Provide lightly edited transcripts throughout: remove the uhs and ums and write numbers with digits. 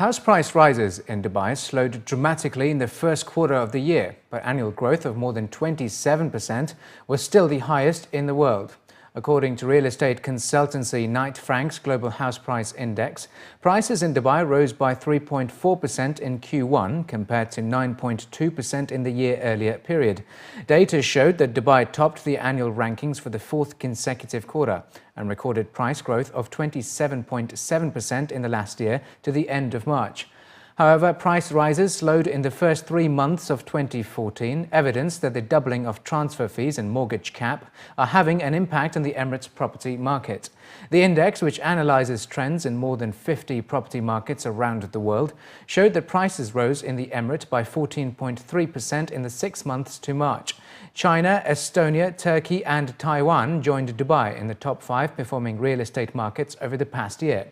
House price rises in Dubai slowed dramatically in the first quarter of the year, but annual growth of more than 27% was still the highest in the world. According to real estate consultancy Knight Frank's Global House Price Index, prices in Dubai rose by 3.4% in Q1 compared to 9.2% in the year earlier period. Data showed that Dubai topped the annual rankings for the fourth consecutive quarter and recorded price growth of 27.7% in the last year to the end of March. However, price rises slowed in the first 3 months of 2014, evidence that the doubling of transfer fees and mortgage cap are having an impact on the Emirates property market. The index, which analyzes trends in more than 50 property markets around the world, showed that prices rose in the Emirate by 14.3% in the 6 months to March. China, Estonia, Turkey and Taiwan joined Dubai in the top 5 performing real estate markets over the past year.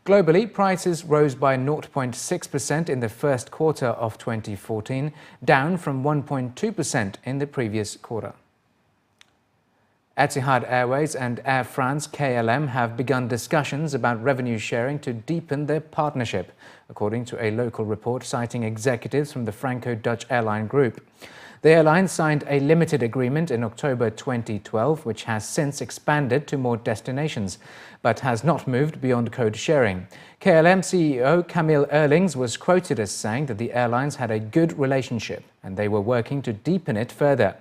Globally, prices rose by 0.6% in the first quarter of 2014, down from 1.2% in the previous quarter. Etihad Airways and Air France-KLM have begun discussions about revenue sharing to deepen their partnership, according to a local report citing executives from the Franco-Dutch airline group. The airline signed a limited agreement in October 2012, which has since expanded to more destinations, but has not moved beyond code sharing. KLM CEO Camille Eurlings was quoted as saying that the airlines had a good relationship and they were working to deepen it further.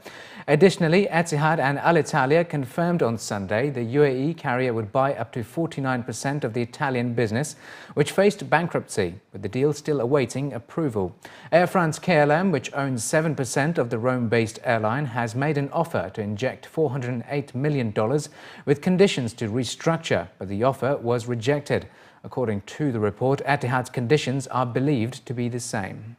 Additionally, Etihad and Alitalia confirmed on Sunday the UAE carrier would buy up to 49% of the Italian business, which faced bankruptcy, with the deal still awaiting approval. Air France-KLM, which owns 7% of the Rome-based airline, has made an offer to inject $408 million with conditions to restructure, but the offer was rejected. According to the report, Etihad's conditions are believed to be the same.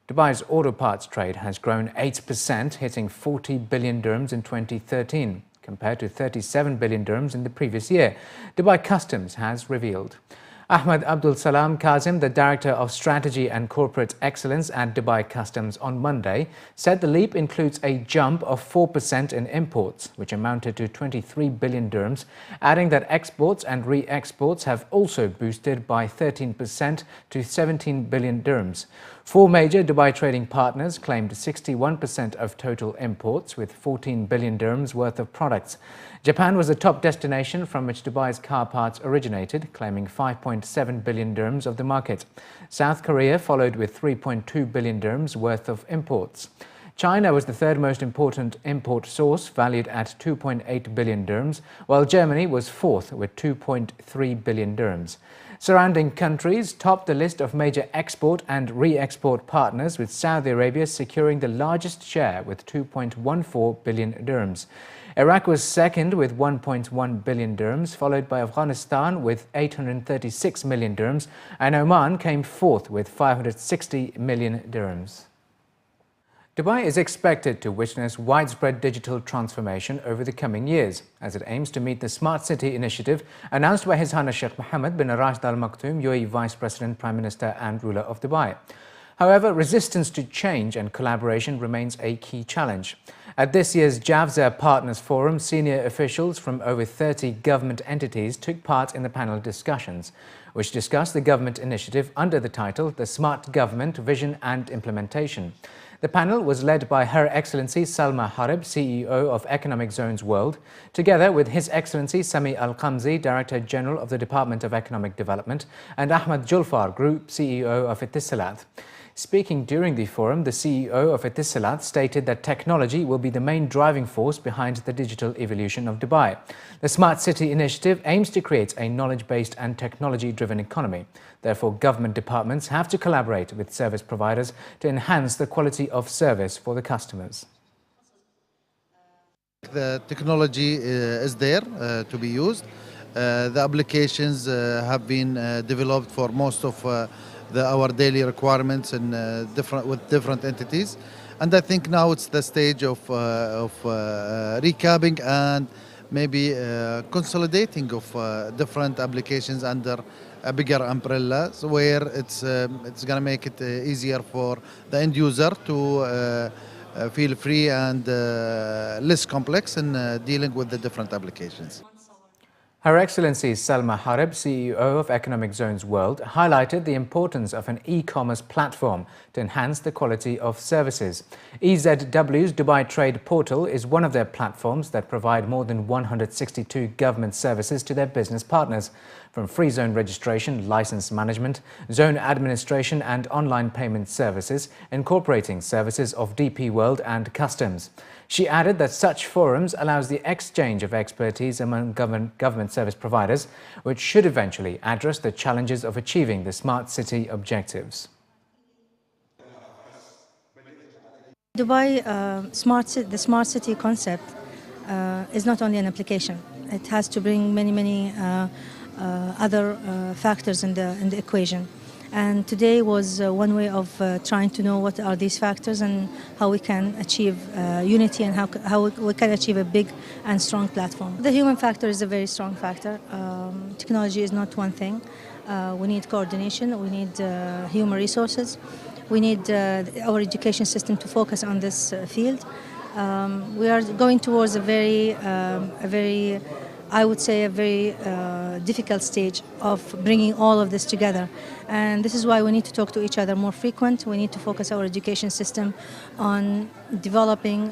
Dubai's auto parts trade has grown 8%, hitting 40 billion dirhams in 2013, compared to 37 billion dirhams in the previous year, Dubai Customs has revealed. Ahmed Abdul Salam Kazim, the Director of Strategy and Corporate Excellence at Dubai Customs on Monday, said the leap includes a jump of 4% in imports, which amounted to 23 billion dirhams, adding that exports and re-exports have also boosted by 13% to 17 billion dirhams. 4 major Dubai trading partners claimed 61% of total imports, with 14 billion dirhams worth of products. Japan was the top destination from which Dubai's car parts originated, claiming 5.7 billion dirhams of the market. South Korea followed with 3.2 billion dirhams worth of imports. China was the third most important import source, valued at 2.8 billion dirhams, while Germany was fourth with 2.3 billion dirhams. Surrounding countries topped the list of major export and re-export partners, with Saudi Arabia securing the largest share with 2.14 billion dirhams. Iraq was second with 1.1 billion dirhams, followed by Afghanistan with 836 million dirhams, and Oman came fourth with 560 million dirhams. Dubai is expected to witness widespread digital transformation over the coming years, as it aims to meet the Smart City initiative announced by His Highness Sheikh Mohammed bin Rashid Al Maktoum, UAE Vice President, Prime Minister and ruler of Dubai. However, resistance to change and collaboration remains a key challenge. At this year's JAFZA Partner Forum, senior officials from over 30 government entities took part in the panel discussions, which discussed the government initiative under the title The Smart Government Vision and Implementation. The panel was led by Her Excellency Salma Harib, CEO of Economic Zones World, together with His Excellency Sami Al-Qamzi, Director General of the Department of Economic Development, and Ahmed Julfar, Group CEO of Etisalat. Speaking during the forum, the CEO of Etisalat stated that technology will be the main driving force behind the digital evolution of Dubai. The Smart City initiative aims to create a knowledge-based and technology-driven economy. Therefore, government departments have to collaborate with service providers to enhance the quality of service for the customers. The technology is there to be used. The applications have been developed for most of our daily requirements and with different entities, and I think now it's the stage of recapping and maybe consolidating of different applications under a bigger umbrella, so where it's gonna make it easier for the end user to feel free and less complex in dealing with the different applications. Her Excellency Salma Harib, CEO of Economic Zones World, highlighted the importance of an e-commerce platform to enhance the quality of services. EZW's Dubai Trade Portal is one of their platforms that provide more than 162 government services to their business partners, from free zone registration, license management, zone administration and online payment services, incorporating services of DP World and customs. She added that such forums allows the exchange of expertise among government service providers, which should eventually address the challenges of achieving the smart city objectives. Dubai, the smart city concept is not only an application. It has to bring many other factors in the equation. And today was one way of trying to know what are these factors and how we can achieve unity and how we can achieve a big and strong platform. The human factor is a very strong factor. Technology is not one thing. We need coordination, we need human resources, we need our education system to focus on this field. We are going towards a very difficult stage of bringing all of this together. And this is why we need to talk to each other more frequent. We need to focus our education system on developing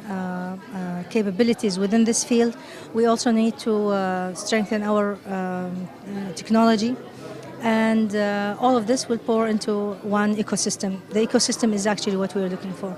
capabilities within this field. We also need to strengthen our technology. And all of this will pour into one ecosystem. The ecosystem is actually what we are looking for.